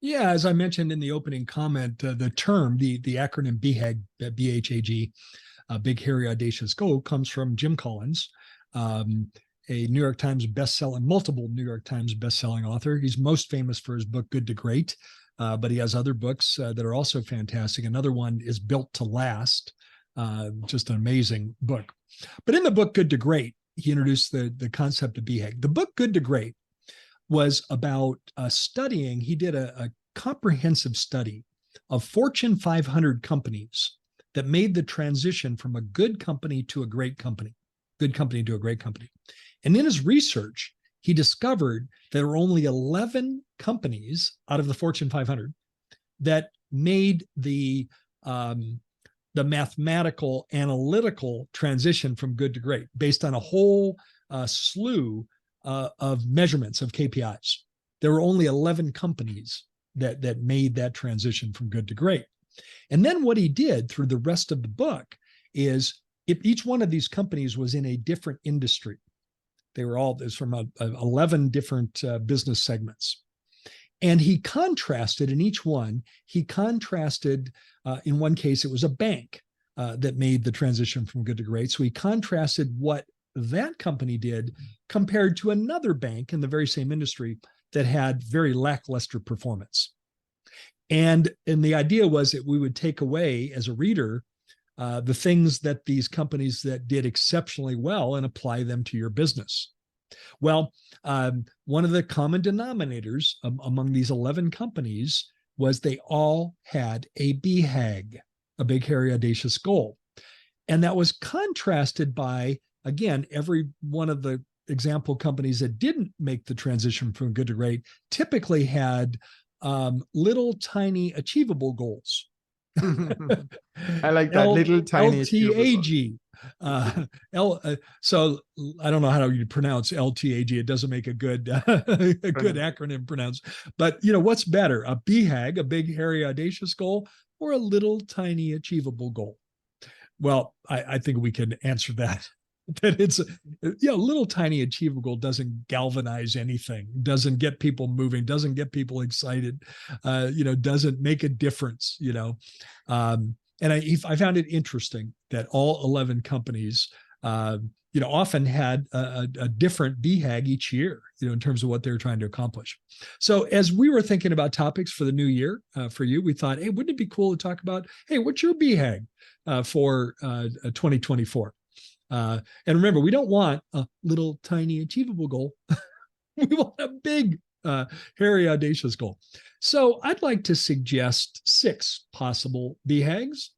Yeah, as I mentioned in the opening comment, the term, the acronym BHAG, BHAG, Big Hairy Audacious Goal, comes from Jim Collins, a New York Times best-selling, multiple New York Times best-selling author. He's most famous for his book Good to Great, but he has other books that are also fantastic. Another one is Built to Last, just an amazing book. But in the book Good to Great, he introduced the concept of BHAG. The book Good to Great was about studying. He did a comprehensive study of Fortune 500 companies that made the transition from a good company to a great company, good company to a great company. And in his research, he discovered there were only 11 companies out of the Fortune 500 that made the mathematical, analytical transition from good to great based on a whole slew of measurements of KPIs. There were only 11 companies that made that transition from good to great. And then what he did through the rest of the book is, if each one of these companies was in a different industry, they were all from 11 different business segments. And he contrasted in each one, in one case, it was a bank that made the transition from good to great. So he contrasted what that company did compared to another bank in the very same industry that had very lackluster performance. And the idea was that we would take away, as a reader, the things that these companies that did exceptionally well and apply them to your business. Well, one of the common denominators among these 11 companies was they all had a BHAG, a Big Hairy Audacious Goal. And that was contrasted by, again, every one of the example companies that didn't make the transition from good to great typically had little tiny achievable goals. I like that, little tiny LTAG. So I don't know how you pronounce LTAG. It doesn't make a good acronym pronounce. But what's better, a BHAG, a Big Hairy Audacious Goal, or a little tiny achievable goal? Well, I think we can answer that. That it's little tiny achievable doesn't galvanize anything, doesn't get people moving, doesn't get people excited, doesn't make a difference, and I found it interesting that all 11 companies often had a different BHAG each year, in terms of what they're trying to accomplish. So as we were thinking about topics for the new year for you, we thought, hey, wouldn't it be cool to talk about, hey, what's your BHAG for 2024? And remember, we don't want a little tiny achievable goal. We want a big, hairy, audacious goal. So I'd like to suggest 6 possible BHAGs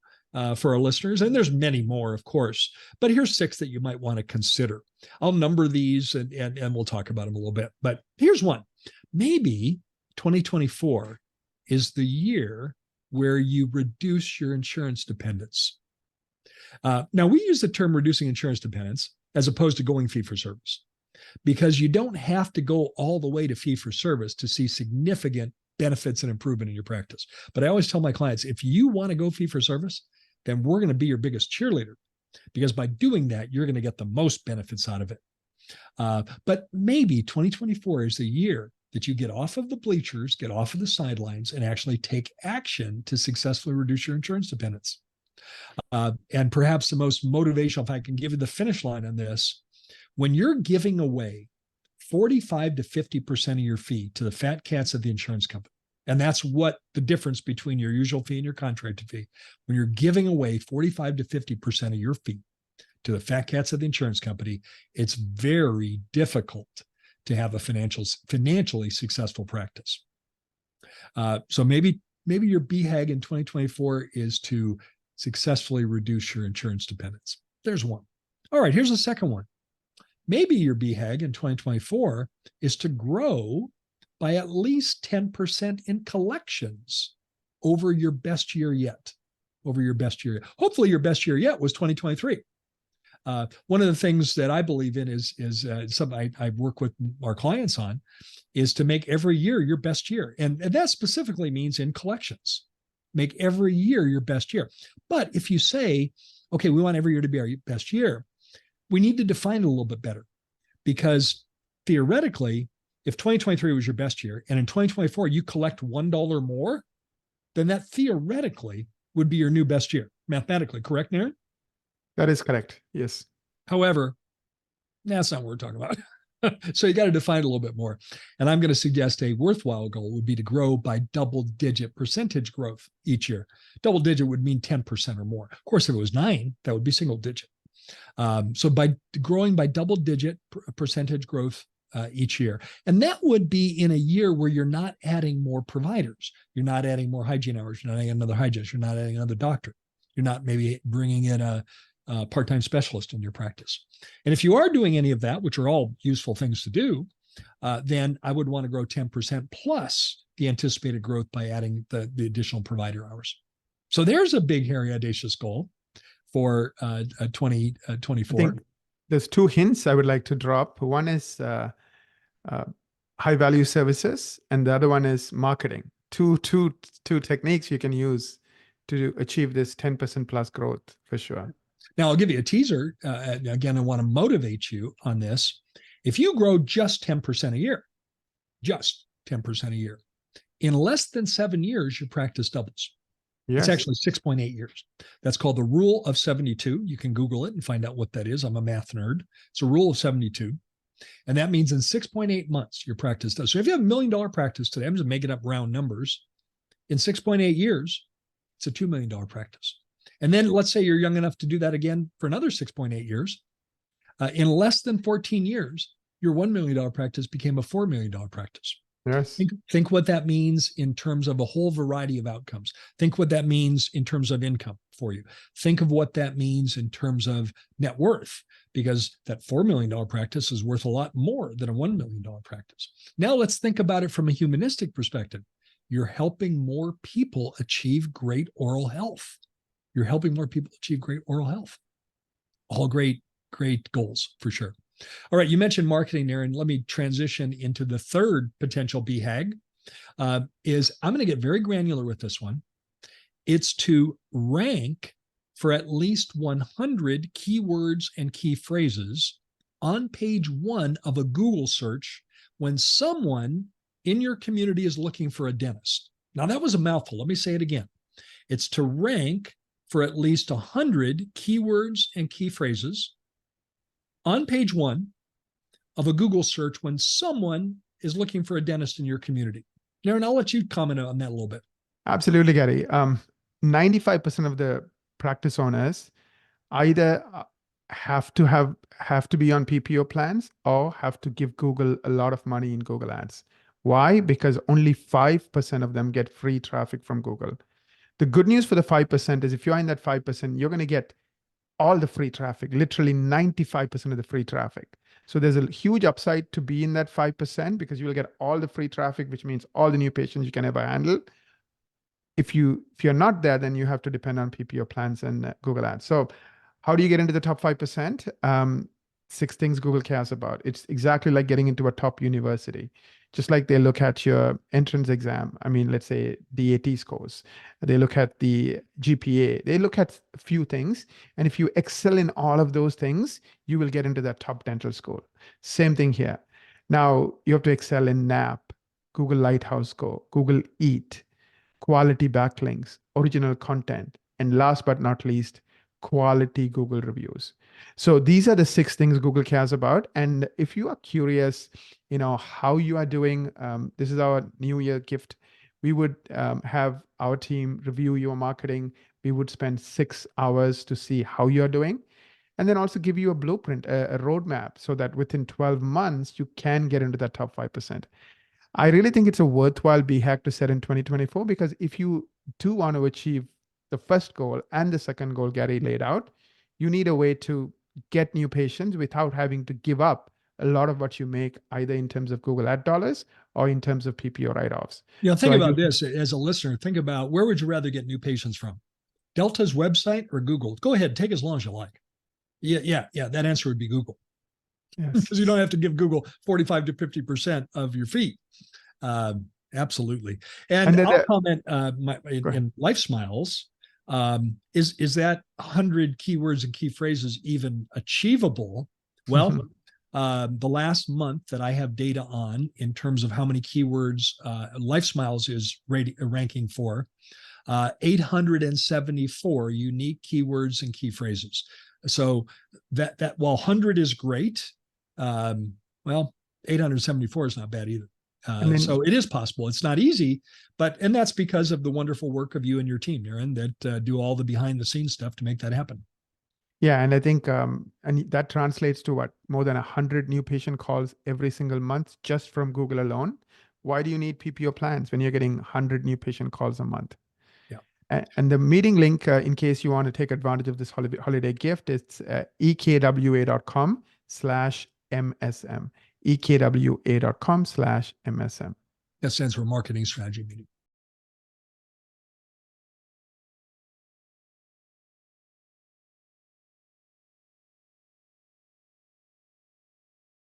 for our listeners. And there's many more, of course, but here's 6 that you might want to consider. I'll number these and we'll talk about them a little bit. But here's one. Maybe 2024 is the year where you reduce your insurance dependence. Now, we use the term reducing insurance dependence as opposed to going fee for service, because you don't have to go all the way to fee for service to see significant benefits and improvement in your practice. But I always tell my clients, if you want to go fee for service, then we're going to be your biggest cheerleader, because by doing that, you're going to get the most benefits out of it. But maybe 2024 is the year that you get off of the bleachers, get off of the sidelines, and actually take action to successfully reduce your insurance dependence. And perhaps the most motivational, if I can give you the finish line on this, when you're giving away 45 to 50% of your fee to the fat cats of the insurance company, and that's what the difference between your usual fee and your contracted fee, when you're giving away 45 to 50% of your fee to the fat cats of the insurance company, it's very difficult to have a financially successful practice. So maybe your BHAG in 2024 is to successfully reduce your insurance dependence. There's one. All right, here's the second one. Maybe your BHAG in 2024 is to grow by at least 10% in collections over your best year yet. Hopefully your best year yet was 2023. One of the things that I believe in is something I work with our clients on, is to make every year your best year. And that specifically means in collections. Make every year your best year. But if you say, okay, we want every year to be our best year, we need to define it a little bit better, because theoretically, if 2023 was your best year and in 2024 you collect $1 more, then that theoretically would be your new best year. Mathematically, correct, Naren? That is correct. Yes. However, that's not what we're talking about. So you got to define it a little bit more. And I'm going to suggest a worthwhile goal would be to grow by double-digit percentage growth each year. Double-digit would mean 10% or more. Of course, if it was 9, that would be single-digit. So by growing by double-digit percentage growth each year, and that would be in a year where you're not adding more providers, you're not adding more hygiene hours, you're not adding another hygienist, you're not adding another doctor, you're not maybe bringing in a part-time specialist in your practice. And if you are doing any of that, which are all useful things to do, then I would want to grow 10% plus the anticipated growth by adding the additional provider hours. So there's a big, hairy, audacious goal for 2024. There's 2 hints I would like to drop. One is high value services, and the other one is marketing. Two techniques you can use to achieve this 10% plus growth for sure. Now, I'll give you a teaser. Again, I want to motivate you on this. If you grow just 10% a year, in less than 7 years, your practice doubles. Yes. It's actually 6.8 years. That's called the rule of 72. You can Google it and find out what that is. I'm a math nerd. It's a rule of 72. And that means in 6.8 months, your practice does. So if you have $1 million practice today, I'm just making up round numbers. In 6.8 years, it's a $2 million practice. And then let's say you're young enough to do that again for another 6.8 years. In less than 14 years, your $1 million practice became a $4 million practice. Yes. Think what that means in terms of a whole variety of outcomes. Think what that means in terms of income for you. Think of what that means in terms of net worth, because that $4 million practice is worth a lot more than a $1 million practice. Now let's think about it from a humanistic perspective. You're helping more people achieve great oral health. You're helping more people achieve great oral health. All great goals for sure. All right, you mentioned marketing there, and let me transition into the third potential BHAG. I'm going to get very granular with this one. It's to rank for at least 100 keywords and key phrases on page 1 of a Google search when someone in your community is looking for a dentist. Now, that was a mouthful. Let me say it again. It's to rank for at least 100 keywords and key phrases on page 1 of a Google search when someone is looking for a dentist in your community. Naren, I'll let you comment on that a little bit. Absolutely, Gary. 95% of the practice owners either have to be on PPO plans or have to give Google a lot of money in Google Ads. Why? Because only 5% of them get free traffic from Google. The good news for the 5% is if you're in that 5%, you're going to get all the free traffic, literally 95% of the free traffic. So there's a huge upside to be in that 5% because you will get all the free traffic, which means all the new patients you can ever handle. If you're not there, then you have to depend on PPO plans and Google Ads. So how do you get into the top 5%? 6 things Google cares about. It's exactly like getting into a top university. Just like they look at your entrance exam. I mean, let's say DAT scores. They look at the GPA. They look at a few things. And if you excel in all of those things, you will get into that top dental school. Same thing here. Now, you have to excel in NAP, Google Lighthouse Score, Google Eat, quality backlinks, original content, and last but not least, quality Google reviews. So these are the 6 things Google cares about. And if you are curious, how you are doing, this is our New Year gift. We would have our team review your marketing. We would spend 6 hours to see how you're doing, and then also give you a blueprint, a roadmap, so that within 12 months, you can get into that top 5%. I really think it's a worthwhile BHAG to set in 2024, because if you do want to achieve the first goal and the second goal Gary laid out, you need a way to get new patients without having to give up a lot of what you make, either in terms of Google ad dollars or in terms of PPO write-offs. Think about this as a listener. Think about, where would you rather get new patients from? Delta's website or Google? Go ahead, take as long as you like. Yeah. That answer would be Google. Yes. Because you don't have to give Google 45 to 50% of your fee. Absolutely. And I'll comment in Life Smiles. Is that 100 keywords and key phrases even achievable? Well, the last month that I have data on in terms of how many keywords LifeSmiles is ranking for, 874 unique keywords and key phrases. So that while 100 is great, well, 874 is not bad either. So it is possible. It's not easy, and that's because of the wonderful work of you and your team, Aaron, that do all the behind the scenes stuff to make that happen. Yeah, and I think and that translates to what, more than 100 new patient calls every single month just from Google alone. Why do you need PPO plans when you're getting 100 new patient calls a month? Yeah. And the meeting link, in case you want to take advantage of this holiday gift, it's ekwa.com/MSM. ekwa.com/MSM. That stands for Marketing Strategy Meeting.